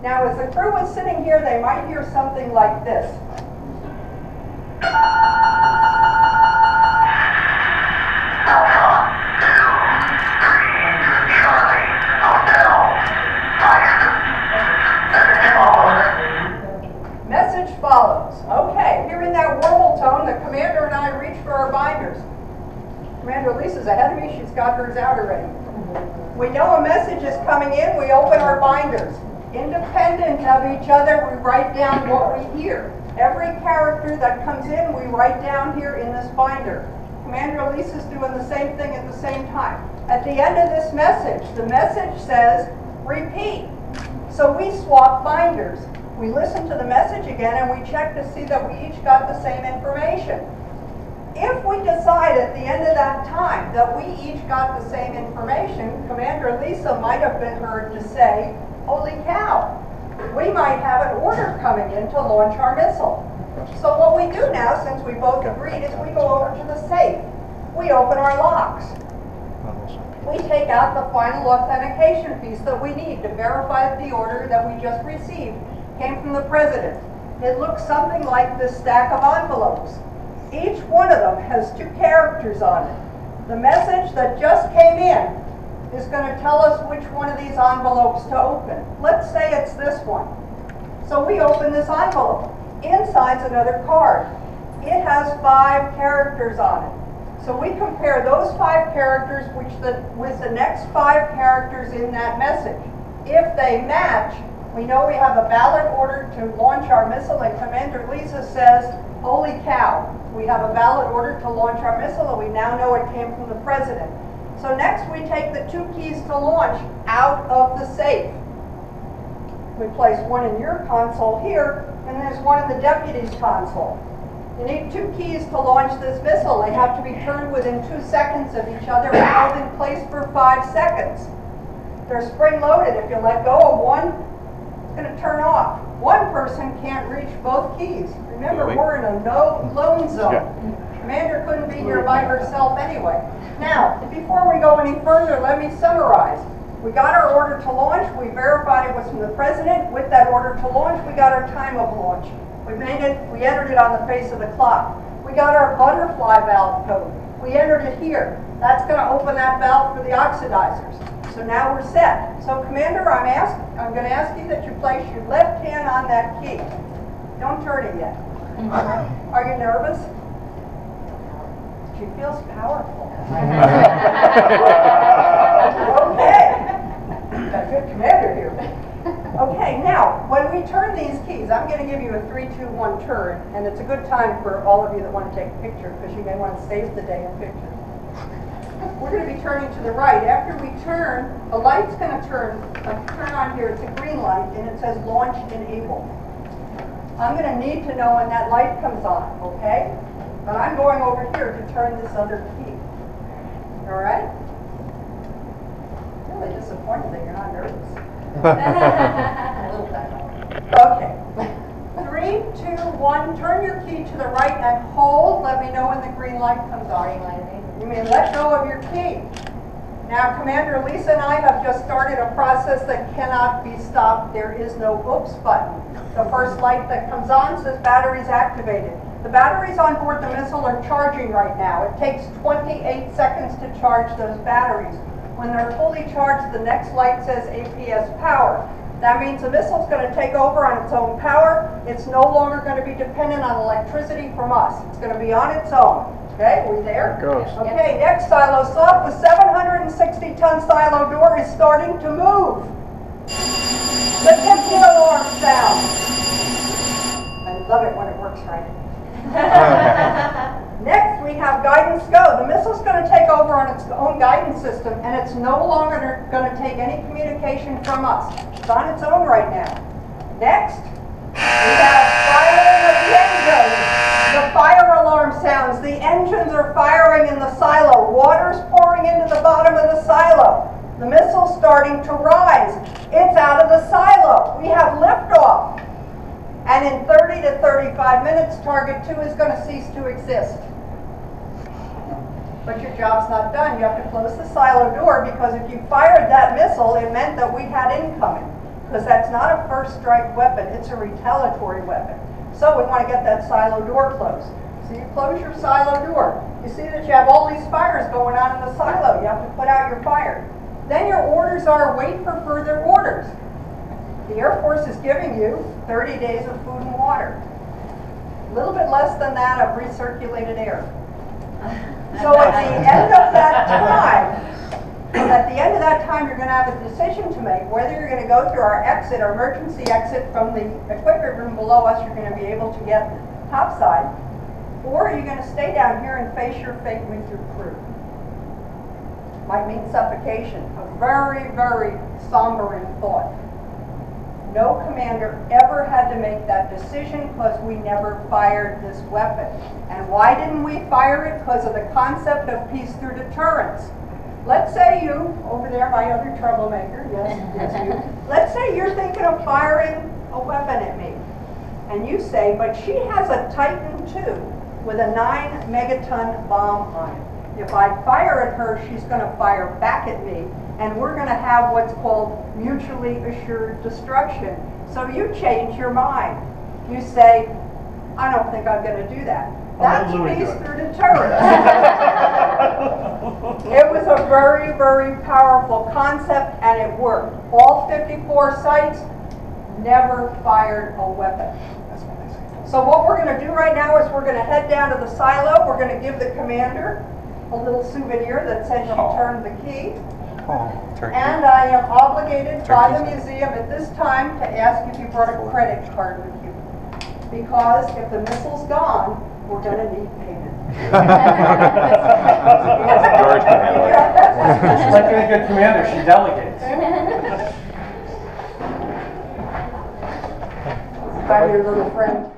Now, as the crew was sitting here, they might hear something like this. Message follows. Okay, hearing that warble tone, the commander and I reach for our binders. Commander Lisa's ahead of me. She's got hers out already. We know a message is coming in. We open our binders. Independent of each other, we write down what we hear. Every character that comes in, we write down here in this binder. Commander Lisa's doing the same thing at the same time. At the end of this message, the message says, repeat. So we swap binders. We listen to the message again and we check to see that we each got the same information. If we decide at the end of that time that we each got the same information, Commander Lisa might have been heard to say, holy cow, we might have an order coming in to launch our missile. So what we do now, since we both agreed, is we go over to the safe. We open our locks. We take out the final authentication piece that we need to verify that the order that we just received came from the President. It looks something like this stack of envelopes. Each one of them has 2 characters on it. The message that just came in is going to tell us which one of these envelopes to open. Let's say it's this one. So we open this envelope. Inside's another card. It has 5 characters on it. So we compare those 5 characters with the next 5 characters in that message. If they match, we know we have a valid order to launch our missile, and Commander Lisa says, holy cow, we have a valid order to launch our missile, and we now know it came from the President. So next we take the 2 keys to launch out of the safe. We place one in your console here, and there's one in the deputy's console. You need 2 keys to launch this missile. They have to be turned within 2 seconds of each other and held in place for 5 seconds. They're spring-loaded. If you let go of one, it's going to turn off. One person can't reach both keys. Remember, we're in a no-loan zone. Commander couldn't be here by herself anyway. Now, before we go any further, let me summarize. We got our order to launch. We verified it was from the President. With that order to launch, we got our time of launch. We entered it on the face of the clock. We got our butterfly valve code. We entered it here. That's going to open that valve for the oxidizers. So now we're set. So Commander, I'm going to ask you that you place your left hand on that key. Don't turn it yet. Are you nervous? She feels powerful. Okay. Got a good commander here. Okay, now, when we turn these keys, I'm going to give you a 3, 2, 1 turn, and it's a good time for all of you that want to take a picture, because you may want to save the day in pictures. We're going to be turning to the right. After we turn, the light's going to turn on here. It's a green light, and it says launch enabled. I'm going to need to know when that light comes on, okay? But I'm going over here to turn this other key. All right? Really disappointed that you're not nervous. A little bit. Okay. 3, 2, 1. Turn your key to the right and hold. Let me know when the green light comes on. You may let go of your key. Now, Commander Lisa and I have just started a process that cannot be stopped. There is no oops button. The first light that comes on says batteries activated. The batteries on board the missile are charging right now. It takes 28 seconds to charge those batteries. When they're fully charged, the next light says APS power. That means the missile's going to take over on its own power. It's no longer going to be dependent on electricity from us. It's going to be on its own. Okay, are we there? There it goes. Okay, next silo stop. The 760-ton silo door is starting to move. The tipping alarm sound. I love it when it works right. Next, we have guidance go. The missile's going to take over on its own guidance system, and it's no longer going to take any communication from us. It's on its own right now. Next, we have firing of the engines. The fire alarm sounds. The engines are firing in the silo. Water's pouring into the bottom of the silo. The missile's starting to rise. It's out of the silo. We have liftoff. And in 30 to 35 minutes, Target 2 is going to cease to exist. But your job's not done. You have to close the silo door, because if you fired that missile, it meant that we had incoming. because that's not a first strike weapon, it's a retaliatory weapon. So we want to get that silo door closed. So you close your silo door. You see that you have all these fires going on in the silo. You have to put out your fire. Then your orders are wait for further orders. The Air Force is giving you 30 days of food and water. A little bit less than that of recirculated air. So at the end of that time, you're going to have a decision to make whether you're going to go through our exit, our emergency exit from the equipment room below us. You're going to be able to get topside, or are you going to stay down here and face your fate with your crew? Might mean suffocation. A very, very sombering thought. No commander ever had to make that decision because we never fired this weapon. And why didn't we fire it? Because of the concept of peace through deterrence. Let's say you, over there, my other troublemaker, yes, you. Let's say you're thinking of firing a weapon at me. And you say, but she has a Titan II with a 9 megaton bomb on it. If I fire at her, she's going to fire back at me. And we're going to have what's called mutually assured destruction. So you change your mind. You say, I don't think I'm going to do that. That's peace through deterrence. It was a very, very powerful concept, and it worked. All 54 sites never fired a weapon. So what we're going to do right now is we're going to head down to the silo. We're going to give the commander a little souvenir that says she turned the key. And I am obligated by the museum at this time to ask if you brought a credit card with you. Because if the missile's gone, we're going to need payment. George can handle it. She's like a good commander, she delegates. I'm your little friend.